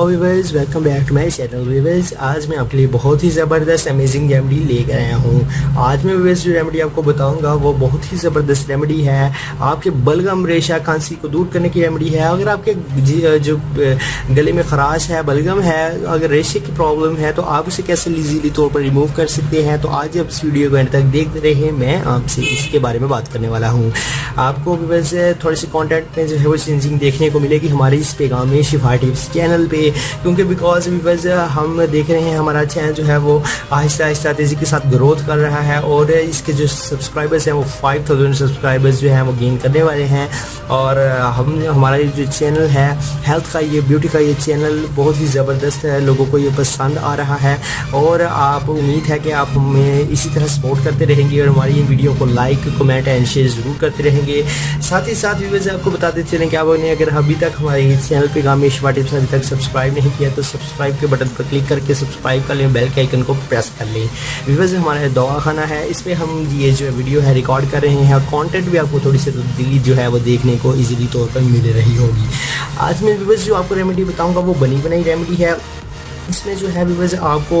Hello viewers, welcome back to my channel. Viewers, आज मैं आपके लिए बहुत ही ज़बरदस्त अमेजिंग रेमेडी लेकर आया हूँ। आज मैं व्यूअर्स जो रेमेडी आपको बताऊँगा वो बहुत ही ज़बरदस्त रेमेडी है। आपके बलगम, रेशा, खांसी को दूर करने की रेमेडी है। अगर आपके जो गले में खराश है, बलगम है, अगर रेशे की प्रॉब्लम है तो आप उसे कैसे ईजीली तौर पर रिमूव कर सकते हैं। तो आज आप इस वीडियो को एंड तक देखते रहे, मैं आपसे इसके बारे में बात करने वाला हूँ। आपको व्यूअर्स थोड़े से कॉन्टेंट में जो है वो चेंजिंग देखने को मिलेगी हमारे इस पैगाम शिफा टिप्स चैनल पे, क्योंकि बिकॉज व्यूअर्स हम देख रहे हैं हमारा चैनल जो है वो आहिस्ता आहिस्ता तेज़ी के साथ ग्रोथ कर रहा है और इसके जो सब्सक्राइबर्स हैं वो 5000 सब्सक्राइबर्स जो हैं वो गेन करने वाले हैं। और हमारा जो चैनल है हेल्थ का, ये ब्यूटी का ये चैनल बहुत ही ज़बरदस्त है, लोगों को ये पसंद आ रहा है और आप उम्मीद है कि आप हमें इसी तरह सपोर्ट करते रहेंगे और हमारी इन वीडियो को लाइक, कमेंट एंड शेयर ज़रूर करते रहेंगे। साथ ही साथ व्यूअर्स आपको बताते चलें कि आपने अगर अभी तक हमारे चैनल पैगाम शिफा टिप्स अभी तक सब्सक्राइब नहीं किया तो सब्सक्राइब के बटन पर क्लिक करके सब्सक्राइब कर लें, बेल के आइकन को प्रेस कर लें। व्यूअर्स हमारा दवाखाना है, इस पर हम ये जो वीडियो है रिकॉर्ड कर रहे हैं और कंटेंट भी आपको थोड़ी सी तब्दीली जो है वो देखने को इजीली तौर पर मिल रही होगी। आज मैं व्यूअर्स जो आपको रेमेडी बताऊंगा वो बनी बनाई रेमेडी है। इसमें जो है व्यूअर्स आपको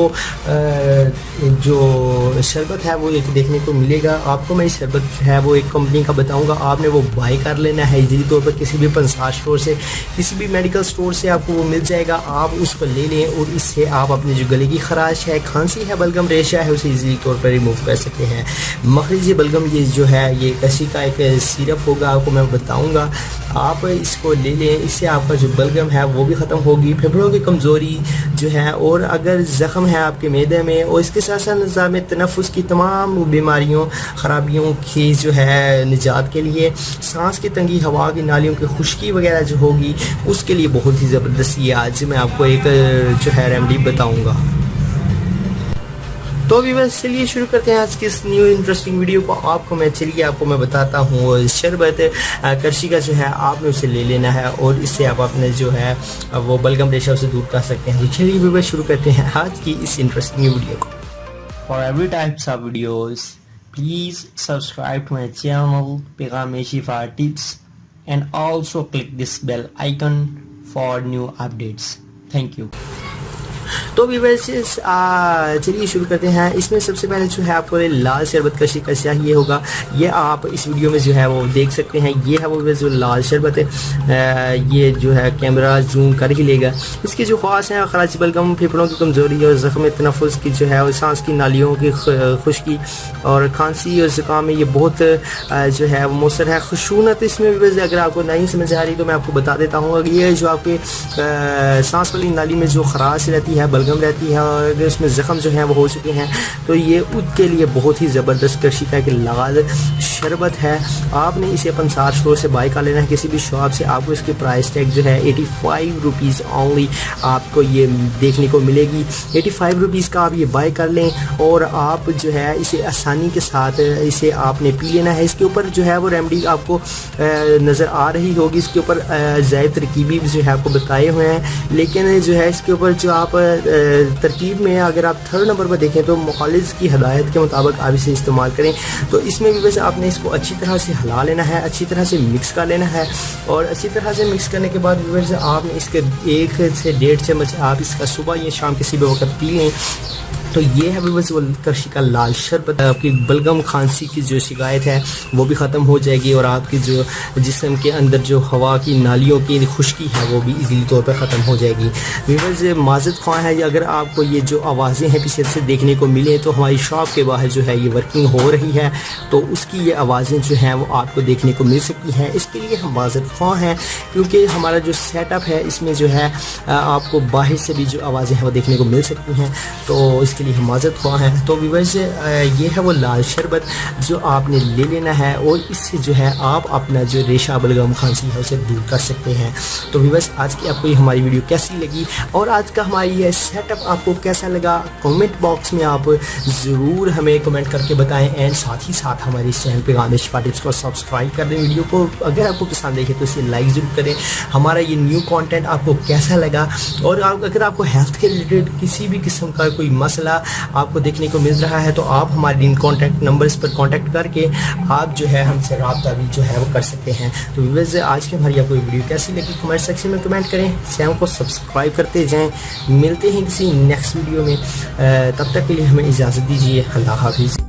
जो शरबत है वो एक देखने को मिलेगा। आपको मैं इस शरबत है वो एक कंपनी का बताऊंगा, आपने वो बाय कर लेना है इजीली तौर पर। किसी भी पंसार स्टोर से, किसी भी मेडिकल स्टोर से आपको वो मिल जाएगा। आप उसको ले लें और इससे आप अपने जो गले की खराश है, खांसी है, बलगम, रेशा है, उसे इजीली तौर पर रिमूव कर सकते हैं। मखरज बलगम ये जो है ये कसी का एक सिरप होगा, आपको मैं बताऊँगा। आप इसको ले लें, इससे आपका जो बलगम है वो भी ख़त्म होगी, फेफड़ों की कमज़ोरी जो है, और अगर ज़ख़म है आपके मैदे में और इसके साथ साथ निज़ाम तनफ़ुस की तमाम बीमारियों, ख़राबियों की जो है निजात के लिए, सांस की तंगी, हवा की नालियों की खुश्की वगैरह जो होगी उसके लिए बहुत ही ज़बरदस्त ये आज मैं आपको एक जो है रेमेडी बताऊँगा। तो व्यूअर्स चलिए शुरू करते हैं आज की इस न्यू इंटरेस्टिंग वीडियो को। आपको मैं बताता हूँ शरबत करशी का जो है आपने उसे ले लेना है और इससे आप अपने जो है वो बलगम, रेशा उसे दूर कर सकते हैं। तो चलिए व्यूअर्स शुरू करते हैं आज की इस इंटरेस्टिंग वीडियो को। For every types of videos please subscribe to my channel Paigam Shifa tips and also click this bell icon for new updates. Thank you. तो व्यूअर्स चलिए शुरू करते हैं। इसमें सबसे पहले जो है आपको लाल शरबत कशी का चाहिए होगा, ये आप इस वीडियो में जो है वो देख सकते हैं। ये है वो जो लाल शरबत है, ये जो है कैमरा जूम कर ही लेगा। इसकी जो ख़ास है खराश, बलगम, फेफड़ों की कमज़ोरी और ज़ख़म तनफ़ुस की जो है और सांस की नालियों की खुश्की और खांसी और ज़ुकाम में ये बहुत जो है वो मौसर है। खुशूनत इसमें व्यूअर्स अगर आपको नहीं समझ आ रही तो मैं आपको बता देता हूँ। ये जो आपके सांस वाली नाली में जो खराश रहती है, बलगम रहती है और अगर उसमें ज़ख़म जो है वो हो चुके हैं तो ये उसके लिए बहुत ही ज़बरदस्त करशी का एक लाल शरबत है। आपने इसे पंसार स्टोर से बाय कर लेना है, किसी भी शॉप से। आपको इसकी प्राइस टैग जो है 85 रुपीज़ ओनली आपको ये देखने को मिलेगी। 85 रुपीज़ का आप ये बाय कर लें और आप जो है इसे आसानी के साथ इसे आपने पी लेना है। इसके ऊपर जो है वो रेमेडी आपको नज़र आ रही होगी, इसके ऊपर ज़ायद तरकीबी जो है आपको बताए हुए हैं, लेकिन जो है इसके ऊपर जो आप तरकीब में अगर आप 3rd नंबर पर देखें तो मुखालिज की हदायत के मुताबिक आप इसे इस्तेमाल करें। तो इसमें भी वैसे आपने इसको अच्छी तरह से हिला लेना है, अच्छी तरह से मिक्स कर लेना है और अच्छी तरह से मिक्स करने के बाद वैसे आपने इसके 1 से 1.5 चम्मच आप इसका सुबह या शाम किसी भी वक्त पी लें। तो ये है व्यूअर्स वो करशी का लाल शरबत। आपकी बलगम, खांसी की जो शिकायत है वो भी ख़त्म हो जाएगी और आपकी जो जिस्म के अंदर जो हवा की नालियों की खुश्की है वो भी इजीली तौर पर ख़त्म हो जाएगी। व्यूअर्स माज़रत ख्वाह है अगर आपको ये जो आवाज़ें हैं पीछे से देखने को मिले, तो हमारी शॉप के बाहर जो है ये वर्किंग हो रही है तो उसकी ये आवाज़ें जो हैं वो आपको देखने को मिल सकती हैं। इसके लिए हम माज़रत ख्वाह हैं क्योंकि हमारा जो सेटअप है इसमें जो है आपको बाहर से भी जो आवाज़ें हैं वो देखने को मिल सकती हैं, तो इसके लिए हम माज़रत ख्वाह हैं। तो व्यूअर्स ये है वो लाल शरबत जो आपने ले लेना है और इससे जो है आप अपना जो रेशा, बलगम, खांसी है उसे दूर कर सकते हैं। तो व्यूअर्स आज की आपको ये हमारी वीडियो कैसी लगी और आज का हमारी ये सेटअप आपको कैसा लगा, कमेंट बॉक्स में आप ज़रूर हमें कमेंट करके बताएं एंड साथ ही साथ हमारे इस चैनल पैगाम शिफा टिप्स को सब्सक्राइब कर दें। वीडियो को अगर आपको पसंद आई है तो इसे लाइक ज़रूर करें। हमारा ये न्यू कंटेंट आपको कैसा लगा और अगर आपको हेल्थ के रिलेटेड किसी भी किस्म का कोई मसला मामला आपको देखने को मिल रहा है, तो आप हमारे इन कॉन्टैक्ट नंबर्स पर कॉन्टैक्ट करके आप जो है हमसे रब्ता भी जो है वो कर सकते हैं। तो व्यूअर्स, आज की हमारी आपको वीडियो कैसी लगी कमेंट सेक्शन में कमेंट करें, चैनल को सब्सक्राइब करते जाएं। मिलते हैं किसी नेक्स्ट वीडियो में, तब तक के लिए हमें इजाज़त दीजिए। अल्लाह हाफिज़।